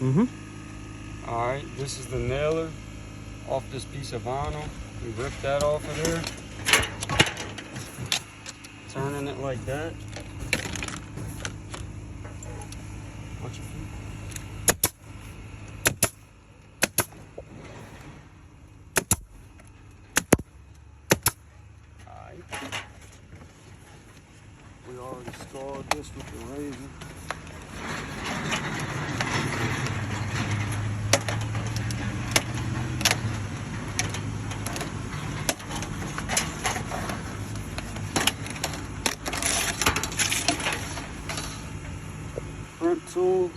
Alright, this is the nailer off this piece of vinyl. We rip that off of there. Turning it like that. Watch your feet. Alright. We already scarred this with the razor. Crimp tool.